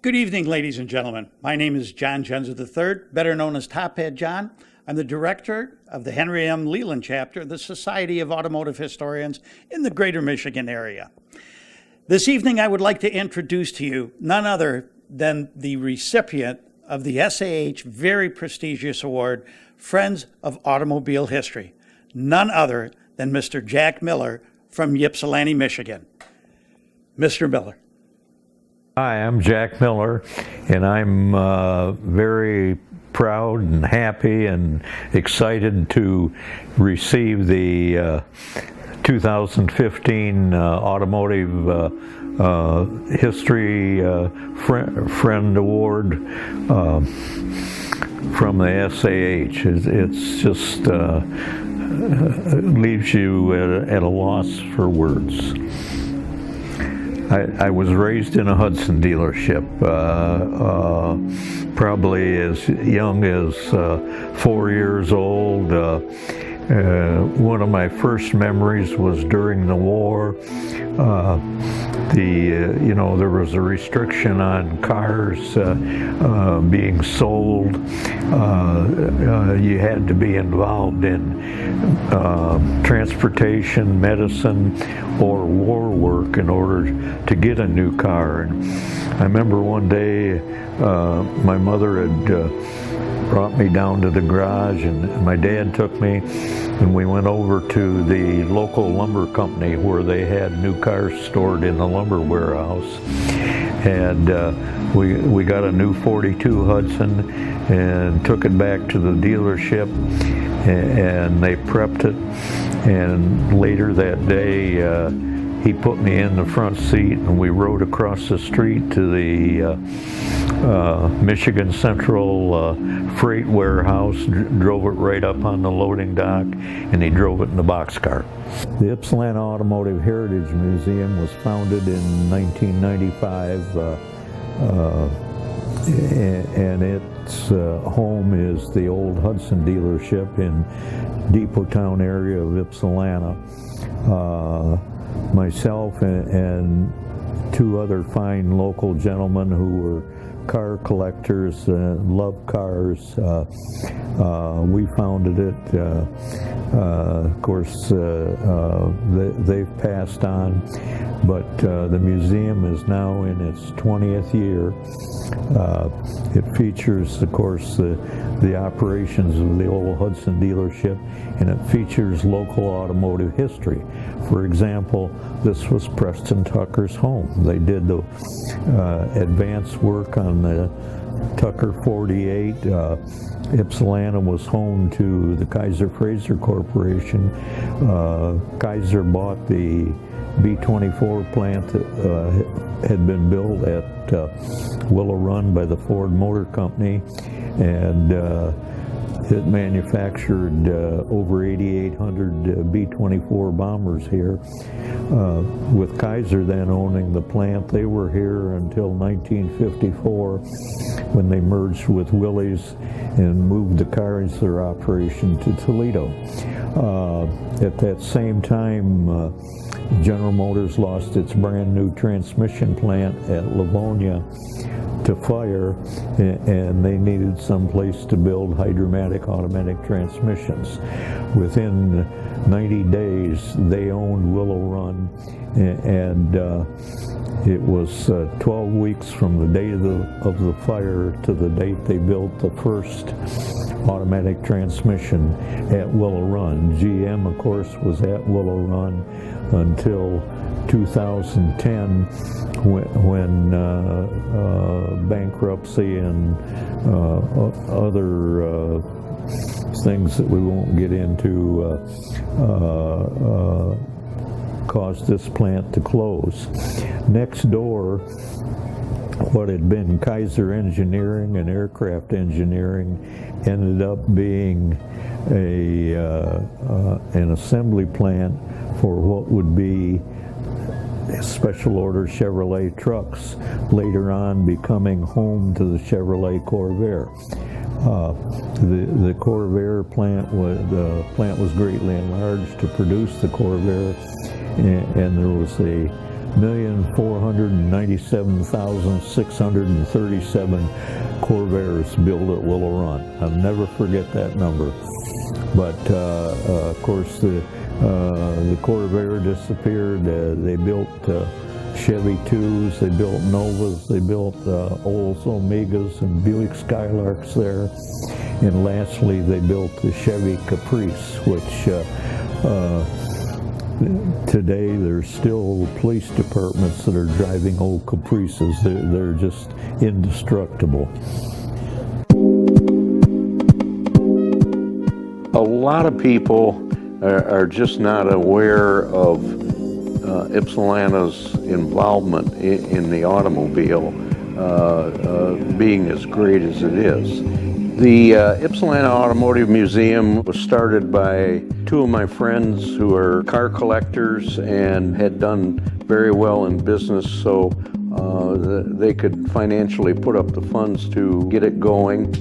Good evening, ladies and gentlemen. My name is John Genza III, better known as Top Hat John. I'm the director of the Henry M. Leland chapter of the Society of Automotive Historians in the greater Michigan area. This evening, I would like to introduce to you none other than the recipient of the SAH very prestigious award, Friends of Automobile History, none other than Mr. Jack Miller from Ypsilanti, Michigan. Mr. Miller. Hi, I'm Jack Miller, and I'm very proud and happy and excited to receive the 2015 Automotive History Friend Award from the SAH. It's just leaves you at a loss for words. I was raised in a Hudson dealership, probably as young as 4 years old. One of my first memories was during the war. There was a restriction on cars being sold. You had to be involved in transportation, medicine, or war work in order to get a new car. And I remember one day my mother had brought me down to the garage, and my dad took me, and we went over to the local lumber company where they had new cars stored in the lumber warehouse. And we got a new 42 Hudson and took it back to the dealership, and they prepped it. And later that day, he put me in the front seat, and we rode across the street to the Michigan Central freight warehouse, drove it right up on the loading dock, and he drove it in the boxcar. The Ypsilanti Automotive Heritage Museum was founded in 1995, and its home is the old Hudson dealership in Depot Town area of Ypsilanti. Myself and two other fine local gentlemen who were car collectors, loved cars. We founded it. Of course, they've passed on, but the museum is now in its 20th year. It features, of course, the operations of the old Hudson dealership, and it features local automotive history. For example, this was Preston Tucker's home. They did the advanced work on the Tucker 48. Ypsilanti was home to the Kaiser Fraser Corporation. Kaiser bought the B-24 plant that had been built at Willow Run by the Ford Motor Company, and it manufactured over 8,800 B-24 bombers here. With Kaiser then owning the plant, they were here until 1954 when they merged with Willys and moved the Kaiser operation to Toledo. At that same time, General Motors lost its brand new transmission plant at Livonia to fire, and they needed some place to build hydromatic automatic transmissions. Within 90 days, they owned Willow Run, and it was 12 weeks from the date of the fire to the date they built the first automatic transmission at Willow Run. GM, of course, was at Willow Run until 2010, when bankruptcy and other things that we won't get into caused this plant to close. Next door, what had been Kaiser Engineering and Aircraft Engineering ended up being an assembly plant for what would be special order Chevrolet trucks, later on becoming home to the Chevrolet Corvair. The Corvair plant was greatly enlarged to produce the Corvair, and there was a 1,497,637 Corvairs built at Willow Run. I'll never forget that number. But of course, the Corvair disappeared. They built Chevy 2s, they built Novas, they built Olds Omegas and Buick Skylarks there. And lastly, they built the Chevy Caprice, which today there's still police departments that are driving old Caprices. They're just indestructible. A lot of people are just not aware of Ypsilanti's involvement in the automobile being as great as it is. The Ypsilanti Automotive Museum was started by two of my friends who are car collectors and had done very well in business, so they could financially put up the funds to get it going.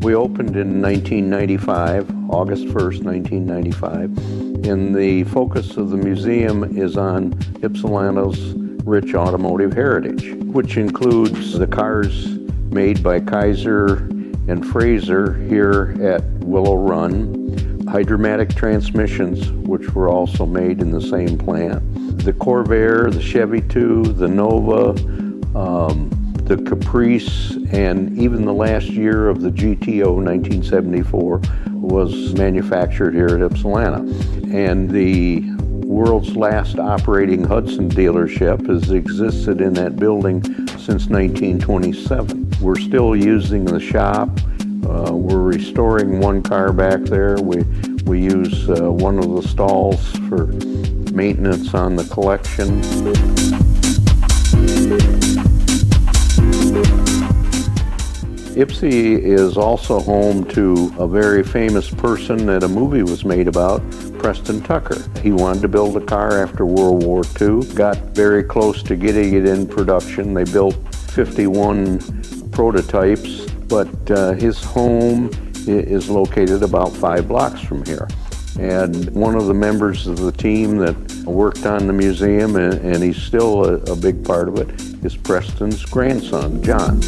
We opened in 1995, August 1st, 1995, and the focus of the museum is on Ypsilanti's rich automotive heritage, which includes the cars made by Kaiser and Fraser here at Willow Run, hydromatic transmissions, which were also made in the same plant, the Corvair, the Chevy 2, the Nova, the Caprice, and even the last year of the GTO 1974 was manufactured here at Ypsilanti. And the world's last operating Hudson dealership has existed in that building since 1927. We're still using the shop. We're restoring one car back there. We use one of the stalls for maintenance on the collection. Ypsi is also home to a very famous person that a movie was made about, Preston Tucker. He wanted to build a car after World War II, got very close to getting it in production. They built 51 prototypes, but his home is located about 5 blocks from here. And one of the members of the team that worked on the museum, and he's still a big part of it, is Preston's grandson, John.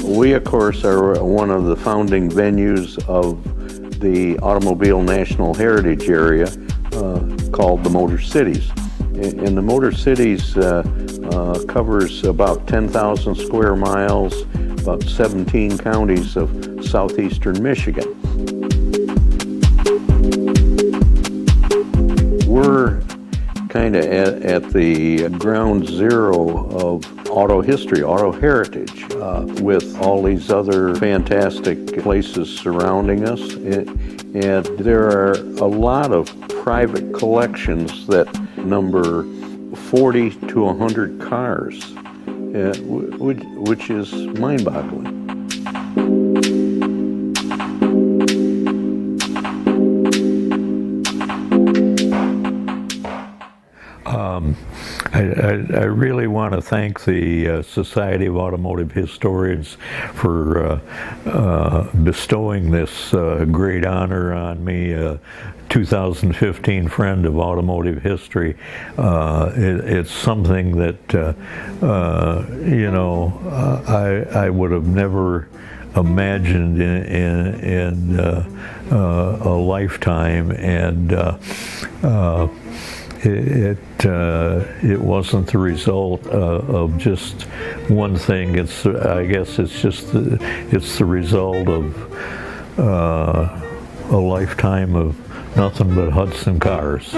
We, of course, are one of the founding venues of the Automobile National Heritage Area called the Motor Cities. And the Motor Cities covers about 10,000 square miles, about 17 counties of southeastern Michigan. We're kind of at the ground zero of auto history, auto heritage, with all these other fantastic places surrounding us. And there are a lot of private collections that number 40 to 100 cars, which is mind-boggling. I really want to thank the Society of Automotive Historians for bestowing this great honor on me, 2015 Friend of Automotive History. It's something that, I would have never imagined in a lifetime, and it wasn't the result of just one thing. I guess it's the result of a lifetime of nothing but Hudson cars.